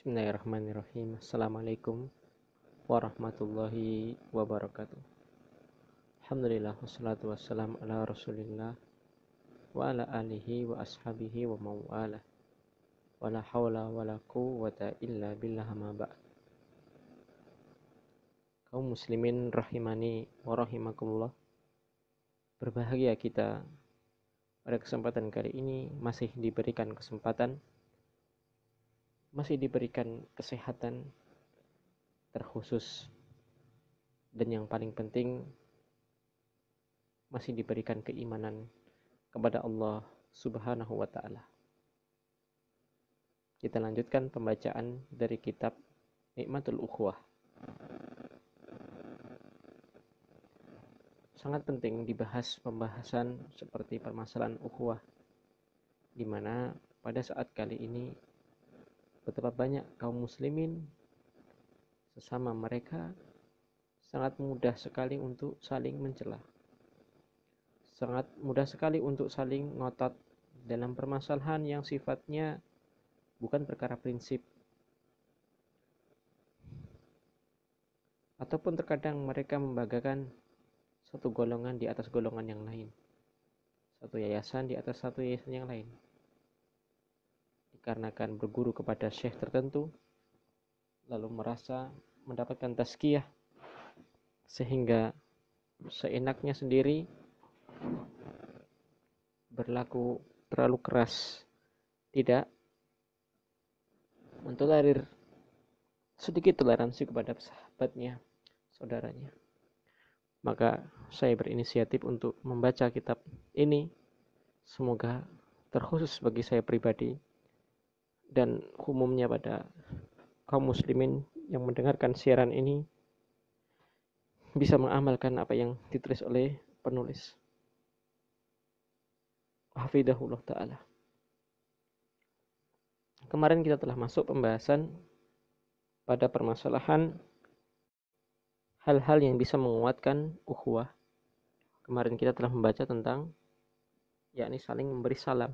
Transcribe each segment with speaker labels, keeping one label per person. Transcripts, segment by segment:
Speaker 1: Bismillahirrahmanirrahim. Assalamualaikum warahmatullahi wabarakatuh. Alhamdulillah wassalatu wassalamu ala Rasulillah wa ala alihi wa ashabihi wa mawala. Wala hawla wala quwwata illa billah ma ba'd. Kaum muslimin rahimani wa rahimakumullah. Berbahagia kita pada kesempatan kali ini masih diberikan kesehatan terkhusus, dan yang paling penting masih diberikan keimanan kepada Allah Subhanahu wa ta'ala. Kita lanjutkan pembacaan dari kitab Nikmatul Ukhuwah. Sangat penting dibahas pembahasan seperti permasalahan ukhuwah, di mana pada saat kali ini betapa banyak kaum muslimin sesama mereka sangat mudah sekali untuk saling mencela, sangat mudah sekali untuk saling ngotot dalam permasalahan yang sifatnya bukan perkara prinsip, ataupun terkadang mereka membanggakan satu golongan di atas golongan yang lain, satu yayasan di atas satu yayasan yang lain, dikarenakan berguru kepada syekh tertentu lalu merasa mendapatkan tazkiyah sehingga seenaknya sendiri berlaku terlalu keras, tidak mentolerir sedikit toleransi kepada sahabatnya, saudaranya. Maka saya berinisiatif untuk membaca kitab ini, semoga terkhusus bagi saya pribadi dan umumnya pada kaum muslimin yang mendengarkan siaran ini bisa mengamalkan apa yang ditulis oleh penulis. Hafidahullah ta'ala. Kemarin kita telah masuk pembahasan pada permasalahan hal-hal yang bisa menguatkan ukhuwah. Kemarin kita telah membaca tentang yakni saling memberi salam.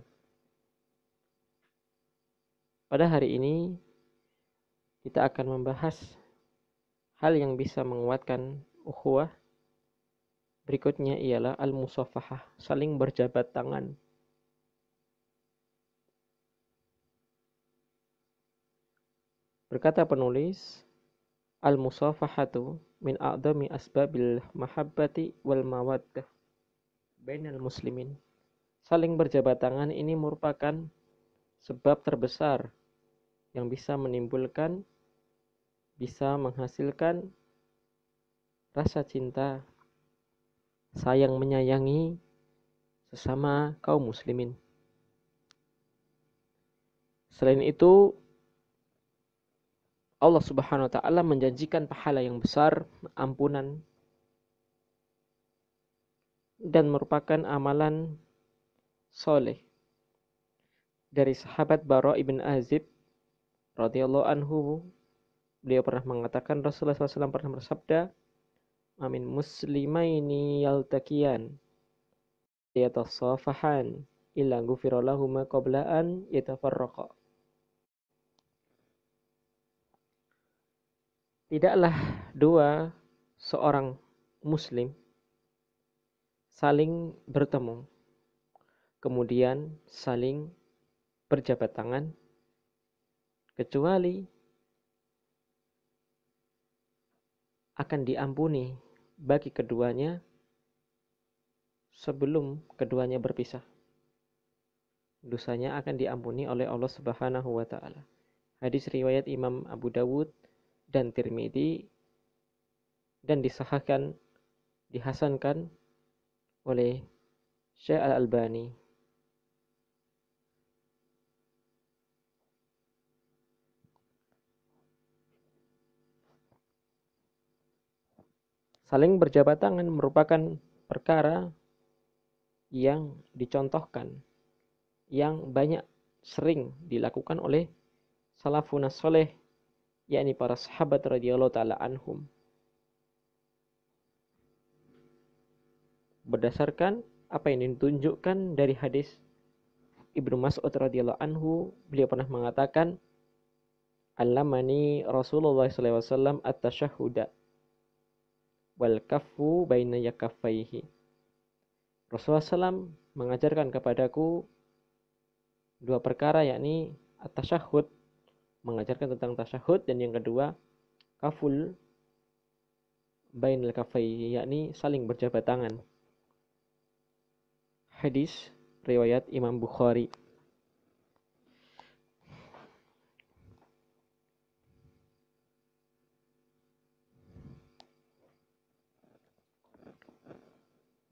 Speaker 1: Pada hari ini kita akan membahas hal yang bisa menguatkan ukhuwah. Berikutnya ialah al-musafahah, saling berjabat tangan. Berkata penulis, al-musafahatu min a'dami asbabil mahabbati wal mawaddah bainal muslimin. Saling berjabat tangan ini merupakan sebab terbesar yang bisa menghasilkan rasa cinta, sayang menyayangi sesama kaum muslimin. Selain itu, Allah Subhanahu wa ta'ala menjanjikan pahala yang besar, ampunan, dan merupakan amalan soleh. Dari sahabat Bara ibn Azib radhiyallahu anhu, beliau pernah mengatakan, Rasulullah SAW pernah bersabda, amin muslimaini yaltaqiyan yatasafahan illa ghufira lahuma qabla an yatafarraqa. Tidaklah dua seorang muslim saling bertemu kemudian saling berjabat tangan kecuali akan diampuni bagi keduanya sebelum keduanya berpisah. Dosanya akan diampuni oleh Allah Subhanahu wa ta'ala. Hadis riwayat Imam Abu Dawud dan Tirmidzi dan dihasankan oleh Syekh Al-Albani. Saling berjabat tangan merupakan perkara yang dicontohkan, yang banyak sering dilakukan oleh salafun saleh, yakni para sahabat radhiyallahu ta'ala anhum. Berdasarkan apa yang ditunjukkan dari hadis Ibnu Mas'ud radhiyallahu anhu, beliau pernah mengatakan, Allamani Rasulullah SAW at-tashahhuda wal kaffu baina yakaffaihi. Rasulullah SAW mengajarkan kepadaku dua perkara, yakni at-tashahhud, mengajarkan tentang tasyahud, dan yang kedua kaful bainal kaffaihi, yakni saling berjabat tangan. Hadis riwayat Imam Bukhari.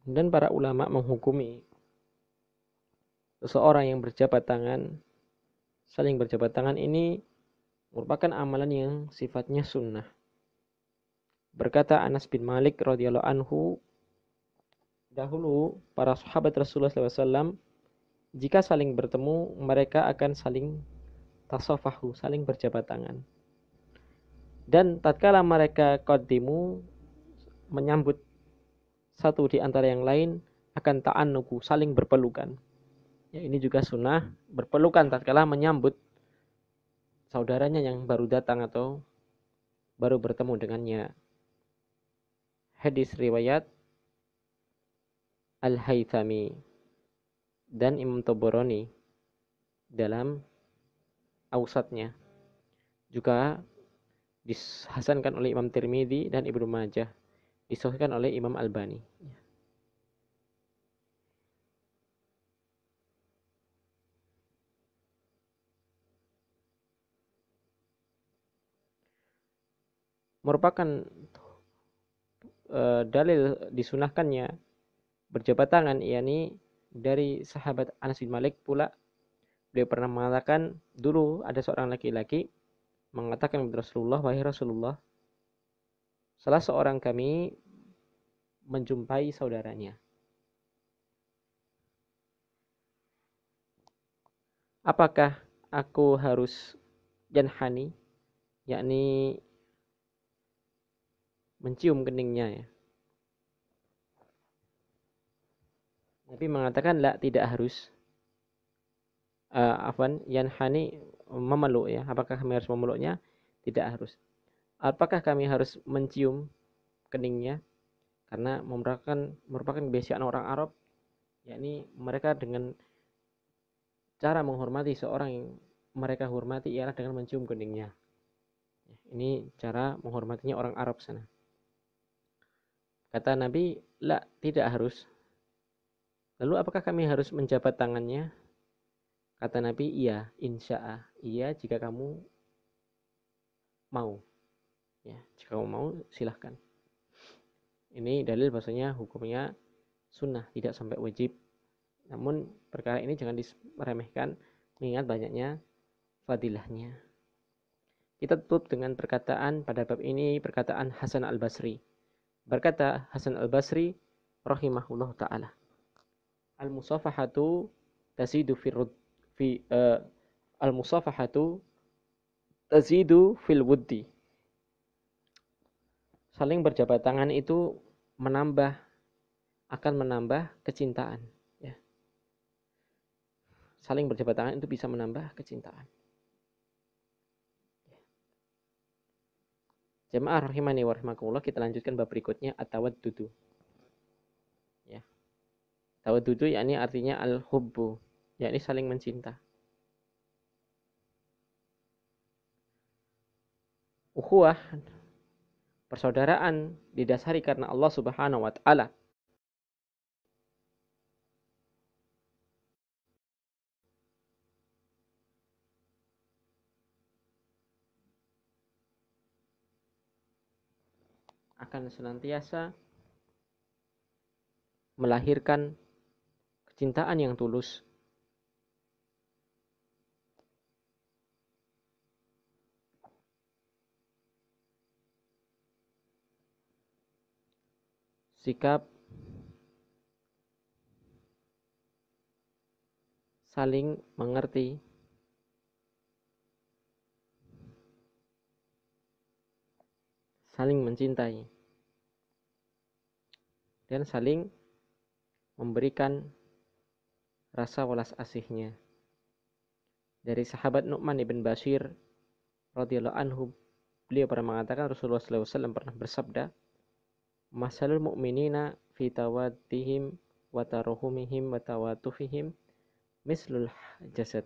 Speaker 1: Dan para ulama menghukumi seseorang yang berjabat tangan, saling berjabat tangan ini merupakan amalan yang sifatnya sunnah. Berkata Anas bin Malik radhiyallahu anhu, dahulu para sahabat Rasulullah SAW jika saling bertemu mereka akan saling tasafahu, saling berjabat tangan. Dan tatkala mereka qaddimu, menyambut satu di antara yang lain, akan ta'annuku, saling berpelukan. Ya, ini juga sunnah, berpelukan tatkala menyambut saudaranya yang baru datang atau baru bertemu dengannya. Hadis riwayat Al-Haythami dan Imam Tabarani dalam Awsatnya. Juga dihasankan oleh Imam Tirmidzi dan Ibnu Majah, disahihkan oleh Imam Albani. Merupakan dalil disunahkannya berjabat tangan, yakni dari sahabat Anas bin Malik pula, beliau pernah mengatakan, dulu ada seorang laki-laki mengatakan kepada Rasulullah, wahai Rasulullah, salah seorang kami menjumpai saudaranya. Apakah aku harus yanhani, yakni mencium keningnya, ya? Nabi mengatakan, la, tidak harus. Yanhani, memeluk, ya. Apakah kami harus memeluknya? Tidak harus. Apakah kami harus mencium keningnya? Karena merupakan kebiasaan orang Arab, yakni mereka dengan cara menghormati seorang yang mereka hormati ialah dengan mencium keningnya. Ini cara menghormatinya orang Arab sana. Kata Nabi, la, tidak harus. Lalu apakah kami harus menjabat tangannya? Kata Nabi, iya, insya'a. Iya, jika kamu mau. Ya, jika kamu mau, silahkan. Ini dalil bahasanya hukumnya sunnah, tidak sampai wajib. Namun perkara ini jangan diremehkan, mengingat banyaknya fadilahnya. Kita tutup dengan perkataan pada bab ini, perkataan Hasan al-Basri. Berkata Hasan al-Basri rahimahullah ta'ala, al-musafahatu tazidu al-musafahatu tazidu fil wuddi. Saling berjabat tangan itu akan menambah kecintaan, ya. Saling berjabat tangan itu bisa menambah kecintaan. Jemaah rahimani wa rahimakumullah, kita lanjutkan bab berikutnya, at-tawaddudu. Ya. Tawaddudu yakni artinya al-hubbu, yakni saling mencinta. Ukhuwah, persaudaraan, didasari karena Allah Subhanahu wa taala. Akan senantiasa melahirkan kecintaan yang tulus. Sikap saling mengerti, saling mencintai, dan saling memberikan rasa welas asihnya. Dari sahabat Nu'man ibn Bashir radhiyallahu anhu, beliau pernah mengatakan, Rasulullah SAW pernah bersabda, masalul mu'minina fi tawaddihim wa taruhumihim wa tawatufihim mislul jasad.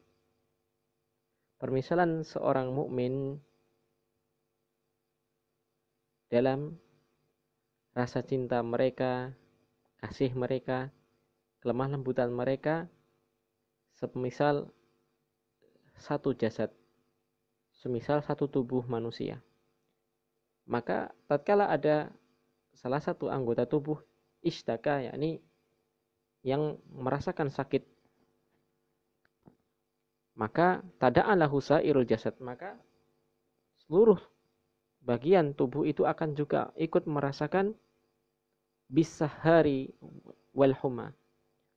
Speaker 1: Permisalan seorang mukmin dalam rasa cinta mereka, kasih mereka, kelemah lembutan mereka, semisal satu jasad, semisal satu tubuh manusia. Maka tatkala ada salah satu anggota tubuh ishtaka, yakni yang merasakan sakit, maka tada'alahu sairul jasad, maka seluruh bagian tubuh itu akan juga ikut merasakan bisahari wal huma,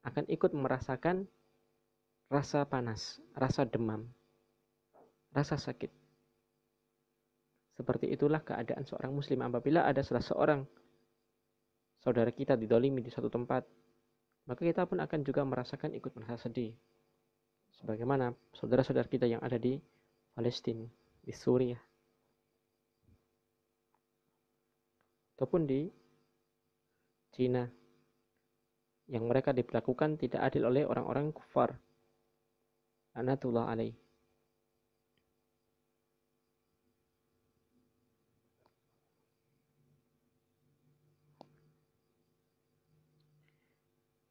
Speaker 1: akan ikut merasakan rasa panas, rasa demam, rasa sakit. Seperti itulah keadaan seorang muslim apabila ada salah seorang saudara kita didolimi di suatu tempat, maka kita pun akan juga merasakan, ikut merasa sedih. Sebagaimana saudara-saudara kita yang ada di Palestina, di Suriah, ataupun di Cina, yang mereka diperlakukan tidak adil oleh orang-orang kufar. Laknatullah alaih.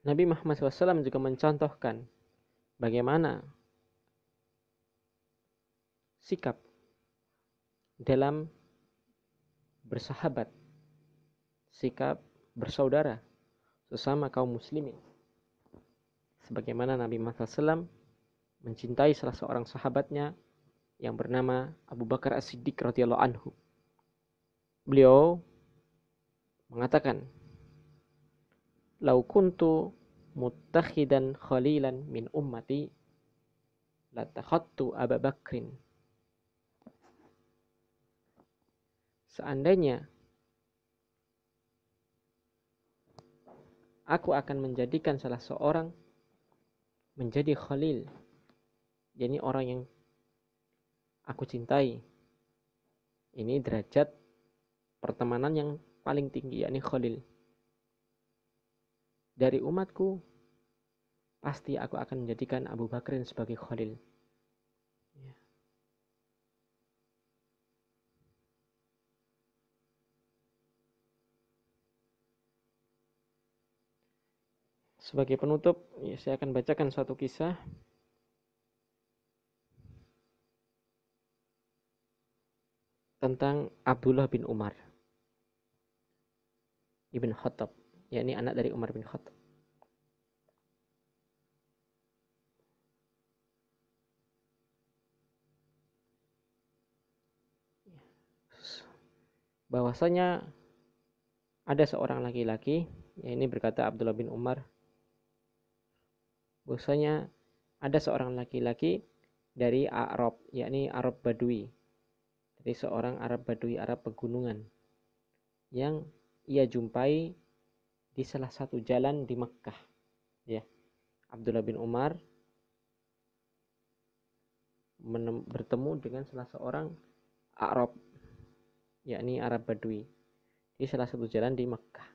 Speaker 1: Nabi Muhammad SAW juga mencontohkan bagaimana sikap dalam bersahabat, sikap bersaudara sesama kaum muslimin. Sebagaimana Nabi Muhammad SAW mencintai salah seorang sahabatnya yang bernama Abu Bakar As-Siddiq radhiyallahu anhu. Beliau mengatakan, "Lau kuntu muttakhidan khalilan min ummati latakhattu Abu Bakrin." Seandainya aku akan menjadikan salah seorang menjadi khalil, yakni orang yang aku cintai. Ini derajat pertemanan yang paling tinggi, yakni khalil. Dari umatku, pasti aku akan menjadikan Abu Bakrin sebagai khalil. Ya. Sebagai penutup, ya, saya akan bacakan suatu kisah tentang Abdullah bin Umar ibn Khattab, yakni anak dari Umar bin Khattab. Bahwasanya ada seorang laki-laki, ya ini berkata Abdullah bin Umar, bahwasanya ada seorang laki-laki dari Arab, yakni Arab Badui, dari seorang Arab Badui, Arab pegunungan, yang ia jumpai di salah satu jalan di Mekkah. Ya, Abdullah bin Umar bertemu dengan salah seorang Arab, yakni Arab Badui, di salah satu jalan di Mekkah.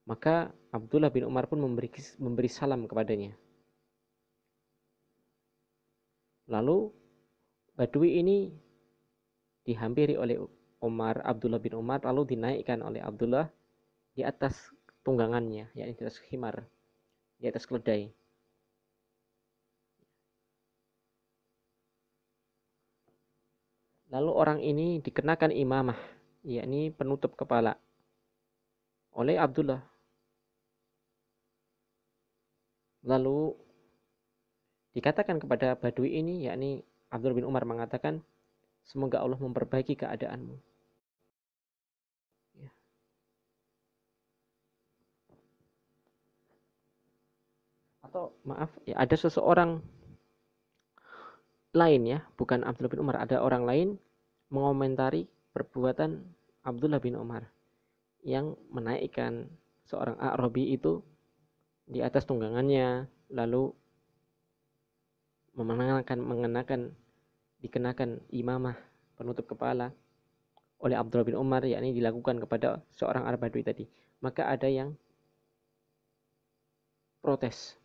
Speaker 1: Maka Abdullah bin Umar pun memberi salam kepadanya. Lalu Badui ini dihampiri oleh Abdullah bin Umar, lalu dinaikkan oleh Abdullah di atas tunggangannya, yakni di atas khimar, di atas keledai. Lalu orang ini dikenakan imamah, yakni penutup kepala, oleh Abdullah. Lalu dikatakan kepada Badui ini, yakni Abdullah bin Umar mengatakan, semoga Allah memperbaiki keadaanmu. Ya. Atau maaf, ya, ada seseorang lain, ya, bukan Abdullah bin Umar, ada orang lain mengomentari perbuatan Abdullah bin Umar yang menaikkan seorang Arabi itu di atas tunggangannya, lalu dikenakan imamah penutup kepala oleh Abdullah bin Umar, yakni dilakukan kepada seorang Al-Badui tadi, maka ada yang protes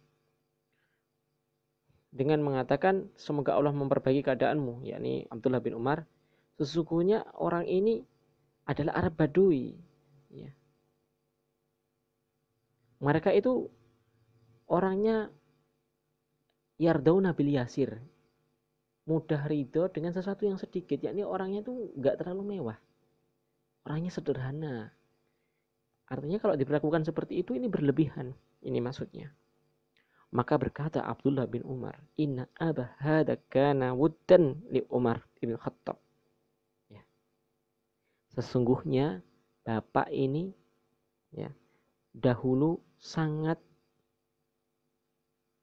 Speaker 1: dengan mengatakan, semoga Allah memperbaiki keadaanmu, yakni Abdullah bin Umar, sesungguhnya orang ini adalah Arab Badui, ya. Mereka itu orangnya yardauna bil yasir, mudah ridho dengan sesuatu yang sedikit, yakni orangnya itu nggak terlalu mewah, orangnya sederhana. Artinya kalau diperlakukan seperti itu, ini berlebihan, ini maksudnya. Maka berkata Abdullah bin Umar, inna abah hada kana wuddan li Umar ibn Khattab. Ya. Sesungguhnya bapak ini, ya, dahulu sangat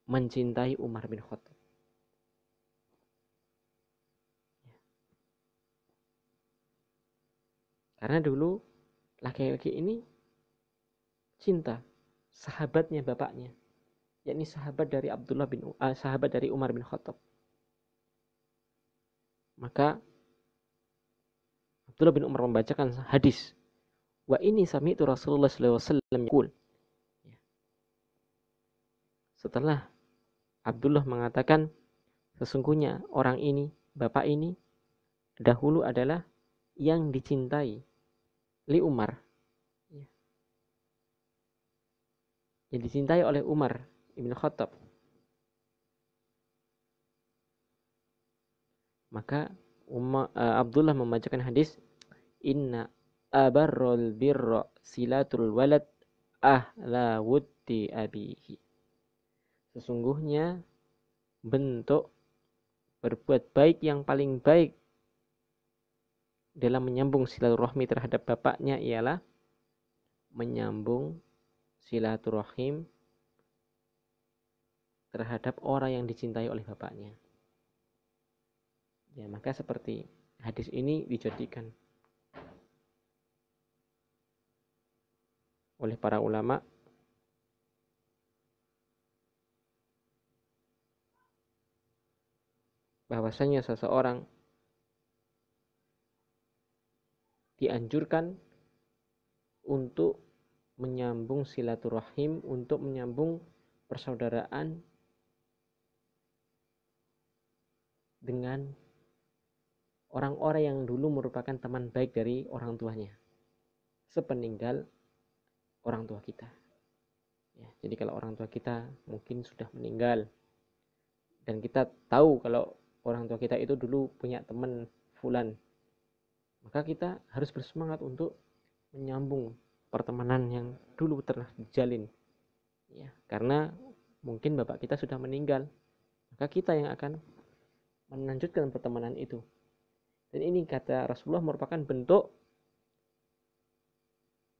Speaker 1: mencintai Umar bin Khattab. Ya. Karena dulu laki-laki ini cinta sahabatnya bapaknya, yakni sahabat dari sahabat dari Umar bin Khattab. Maka Abdullah bin Umar membacakan hadis, wa ini sami'tu Rasulullah sallallahu alaihi wasallam yaqul. Setelah Abdullah mengatakan, sesungguhnya orang ini, bapak ini dahulu adalah yang dicintai li Umar, yang dicintai oleh Umar ibn Khattab. Maka Abdullah membacakan hadis, inna abarrul birra silatul walad ahla wuddi abihi. Sesungguhnya bentuk berbuat baik yang paling baik dalam menyambung silaturahmi terhadap bapaknya ialah menyambung silaturahim terhadap orang yang dicintai oleh bapaknya. Ya, maka seperti hadis ini dijadikan oleh para ulama bahwasanya seseorang dianjurkan untuk menyambung silaturahim, untuk menyambung persaudaraan dengan orang-orang yang dulu merupakan teman baik dari orang tuanya sepeninggal orang tua kita. Ya, jadi kalau orang tua kita mungkin sudah meninggal dan kita tahu kalau orang tua kita itu dulu punya teman fulan, maka kita harus bersemangat untuk menyambung pertemanan yang dulu telah dijalin. Ya, karena mungkin bapak kita sudah meninggal, maka kita yang akan melanjutkan pertemanan itu. Dan ini kata Rasulullah merupakan bentuk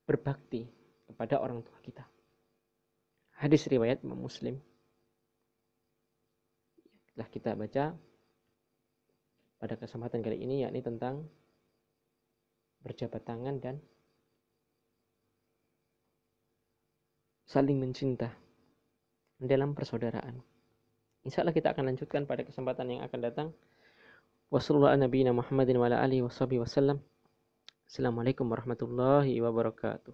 Speaker 1: berbakti kepada orang tua kita. Hadis riwayat Imam Muslim. Telah kita baca pada kesempatan kali ini, yakni tentang berjabat tangan dan saling mencinta dalam persaudaraan. Insya Allah kita akan lanjutkan pada kesempatan yang akan datang. Wassalamualaikum warahmatullahi wabarakatuh. Assalamualaikum warahmatullahi wabarakatuh.